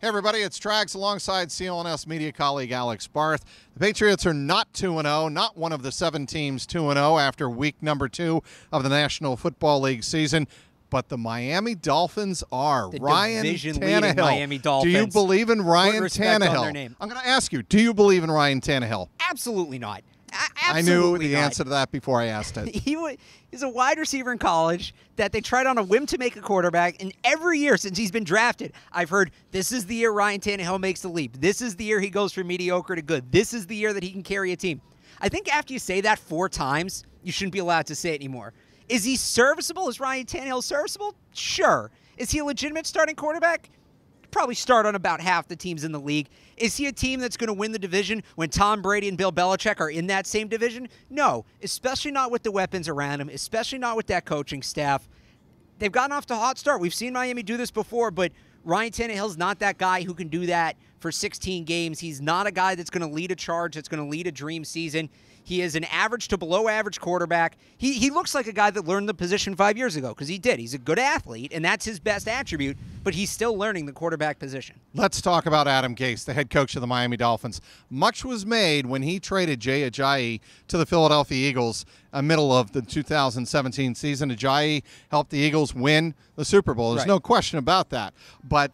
Hey everybody, it's Trags alongside CLNS media colleague Alex Barth. The Patriots are not 2-0, not one of the 7 teams 2-0 after week number 2 of the National Football League season, but the Miami Dolphins are. The Ryan division-leading Tannehill. Miami Dolphins. Do you believe in Ryan Put respect on Tannehill? their name. I'm going to ask you, do you believe in Ryan Tannehill? Absolutely not. I knew the answer to that before I asked it. He's a wide receiver in college that they tried on a whim to make a quarterback, and every year since he's been drafted, I've heard this is the year Ryan Tannehill makes the leap. This is the year he goes from mediocre to good. This is the year that he can carry a team. I think after you say that 4 times, you shouldn't be allowed to say it anymore. Is he serviceable? Is Ryan Tannehill serviceable? Sure. Is he a legitimate starting quarterback? Probably start on about half the teams in the league. Is he a team that's going to win the division when Tom Brady and Bill Belichick are in that same division? No, especially not with the weapons around him, especially not with that coaching staff. They've gotten off to a hot start. We've seen Miami do this before, but Ryan Tannehill's not that guy who can do that for 16 games. He's not a guy that's going to lead a charge, that's going to lead a dream season. He is an average to below average quarterback. He looks like a guy that learned the position 5 years ago, because he did. He's a good athlete, and that's his best attribute, but he's still learning the quarterback position. Let's talk about Adam Gase, the head coach of the Miami Dolphins. Much was made when he traded Jay Ajayi to the Philadelphia Eagles middle of the 2017 season. Ajayi helped the Eagles win the Super Bowl. There's no question about that. But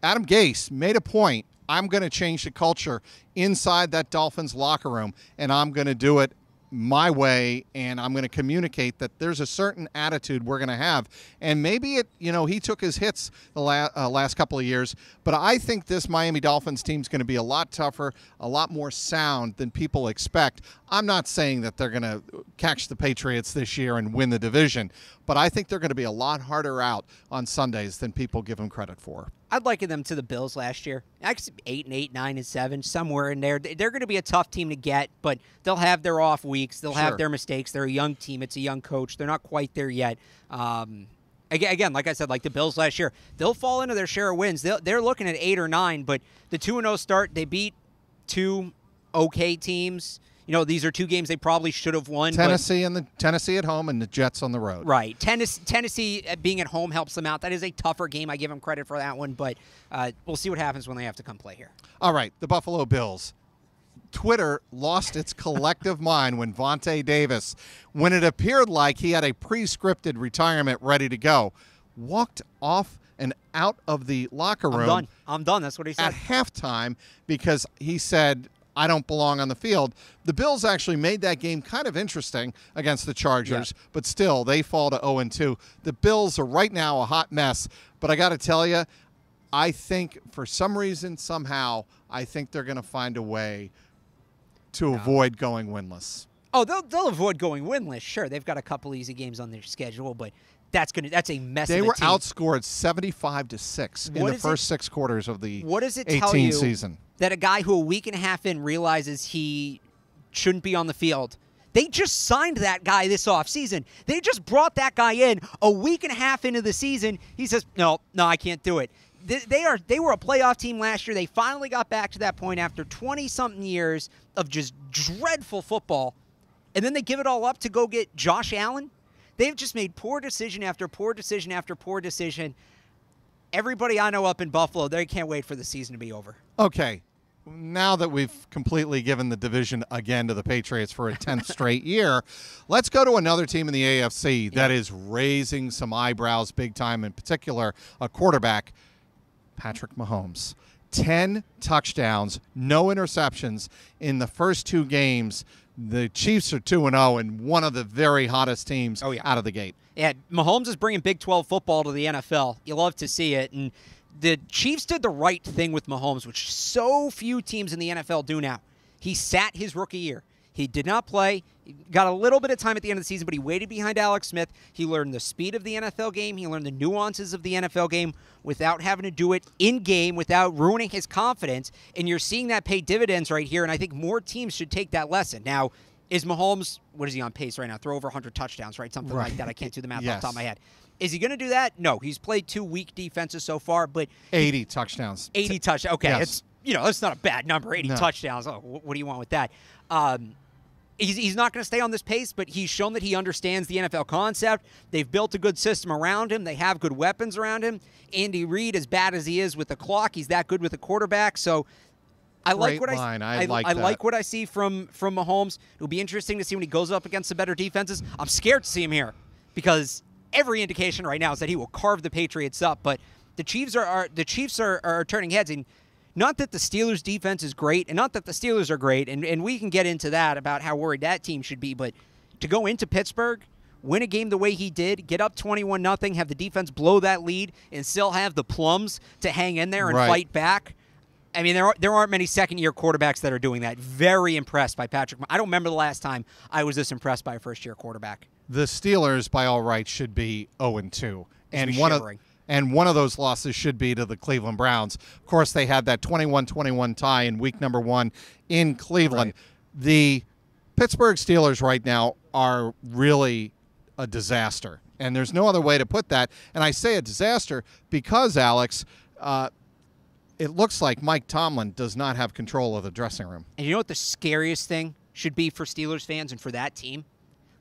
Adam Gase made a point. I'm going to change the culture inside that Dolphins locker room, and I'm going to do it my way, and I'm going to communicate that there's a certain attitude we're going to have. And maybe he took his hits the last couple of years, but I think this Miami Dolphins team is going to be a lot tougher, a lot more sound than people expect. I'm not saying that they're going to catch the Patriots this year and win the division, but I think they're going to be a lot harder out on Sundays than people give them credit for. I'd liken them to the Bills last year. Actually, 8-8, 9-7, somewhere in there. They're going to be a tough team to get, but they'll have their off weeks. They'll have their mistakes. They're a young team. It's a young coach. They're not quite there yet. Again, like I said, like the Bills last year, they'll fall into their share of wins. They're looking at 8 or 9, but the 2-0 start, they beat 2 okay teams. These are 2 games they probably should have won. Tennessee at home and the Jets on the road. Right. Tennessee being at home helps them out. That is a tougher game. I give them credit for that one, but we'll see what happens when they have to come play here. All right, the Buffalo Bills. Twitter lost its collective mind when Vontae Davis, when it appeared like he had a pre-scripted retirement ready to go, walked off and out of the locker room. I'm done. That's what he said. At halftime because he said, I don't belong on the field. The Bills actually made that game kind of interesting against the Chargers, but still, they fall to 0-2. The Bills are right now a hot mess, but I got to tell you, I think for some reason, somehow, I think they're going to find a way to avoid going winless. Oh, they'll avoid going winless. Sure, they've got a couple easy games on their schedule, but that's a mess. They of a were team. outscored 75-6 in the first 6 quarters of the 18 season. That a guy who a week and a half in realizes he shouldn't be on the field. They just signed that guy this offseason. They just brought that guy in a week and a half into the season. He says, no, I can't do it. They were a playoff team last year. They finally got back to that point after 20-something years of just dreadful football. And then they give it all up to go get Josh Allen. They've just made poor decision after poor decision after poor decision. Everybody I know up in Buffalo, they can't wait for the season to be over. Okay. Now that we've completely given the division again to the Patriots for a 10th straight year, let's go to another team in the AFC that is raising some eyebrows big time, in particular a quarterback, Patrick Mahomes. 10 touchdowns, no interceptions in the first 2 games. The Chiefs are 2-0 and one of the very hottest teams out of the gate. Yeah, Mahomes is bringing Big 12 football to the NFL. You love to see it. And the Chiefs did the right thing with Mahomes, which so few teams in the NFL do now. He sat his rookie year. He did not play. He got a little bit of time at the end of the season, but he waited behind Alex Smith. He learned the speed of the NFL game. He learned the nuances of the NFL game without having to do it in-game, without ruining his confidence. And you're seeing that pay dividends right here, and I think more teams should take that lesson. Now, is Mahomes, what is he on pace right now? Throw over 100 touchdowns, right? Something like that. I can't do the math off the top of my head. Is he going to do that? No. He's played 2 weak defenses so far, but 80 touchdowns. 80 touchdowns. Okay, it's that's not a bad number. 80 touchdowns. Oh, what do you want with that? He's not going to stay on this pace, but he's shown that he understands the NFL concept. They've built a good system around him. They have good weapons around him. Andy Reid, as bad as he is with the clock, he's that good with the quarterback. So I like what I like what I see from Mahomes. It'll be interesting to see when he goes up against the better defenses. I'm scared to see him here because every indication right now is that he will carve the Patriots up. But the Chiefs are turning heads, and not that the Steelers' defense is great, and not that the Steelers are great, and we can get into that about how worried that team should be, but to go into Pittsburgh, win a game the way he did, get up 21-0, have the defense blow that lead, and still have the plums to hang in there and fight back. I mean, there aren't many second-year quarterbacks that are doing that. Very impressed by Patrick. I don't remember the last time I was this impressed by a first-year quarterback. The Steelers, by all rights, should be 0-2. And one of those losses should be to the Cleveland Browns. Of course, they had that 21-21 tie in week number 1 in Cleveland. Right. The Pittsburgh Steelers right now are really a disaster, and there's no other way to put that. And I say a disaster because, Alex, it looks like Mike Tomlin does not have control of the dressing room. And you know what the scariest thing should be for Steelers fans and for that team?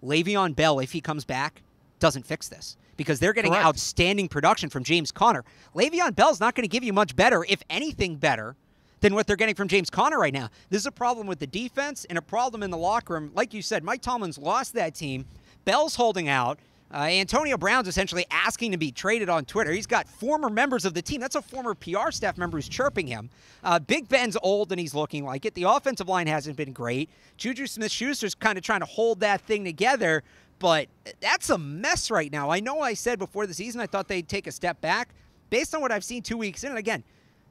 Le'Veon Bell, if he comes back, doesn't fix this. Because they're getting outstanding production from James Conner. Le'Veon Bell's not going to give you much better, if anything better, than what they're getting from James Conner right now. This is a problem with the defense and a problem in the locker room. Like you said, Mike Tomlin's lost that team. Bell's holding out. Antonio Brown's essentially asking to be traded on Twitter. He's got former members of the team. That's a former PR staff member who's chirping him. Big Ben's old, and he's looking like it. The offensive line hasn't been great. Juju Smith-Schuster's kind of trying to hold that thing together. But that's a mess right now. I know I said before the season I thought they'd take a step back. Based on what I've seen 2 weeks in, and again,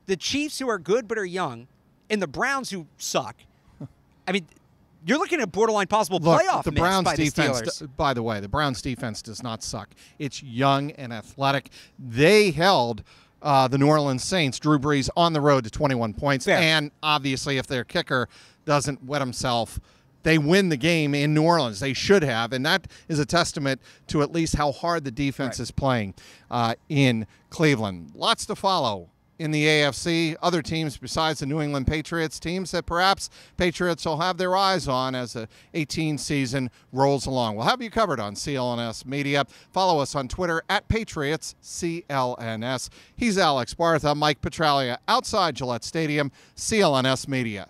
the Chiefs who are good but are young, and the Browns who suck. I mean, you're looking at borderline possible playoff the Browns by defense, the Steelers. by the way, the Browns defense does not suck. It's young and athletic. They held the New Orleans Saints, Drew Brees, on the road to 21 points. Fair. And obviously, if their kicker doesn't wet himself, they win the game in New Orleans. They should have, and that is a testament to at least how hard the defense is playing in Cleveland. Lots to follow in the AFC. Other teams besides the New England Patriots, teams that perhaps Patriots will have their eyes on as the 18 season rolls along. We'll have you covered on CLNS Media. Follow us on Twitter at PatriotsCLNS. He's Alex Barth. I'm Mike Petraglia outside Gillette Stadium, CLNS Media.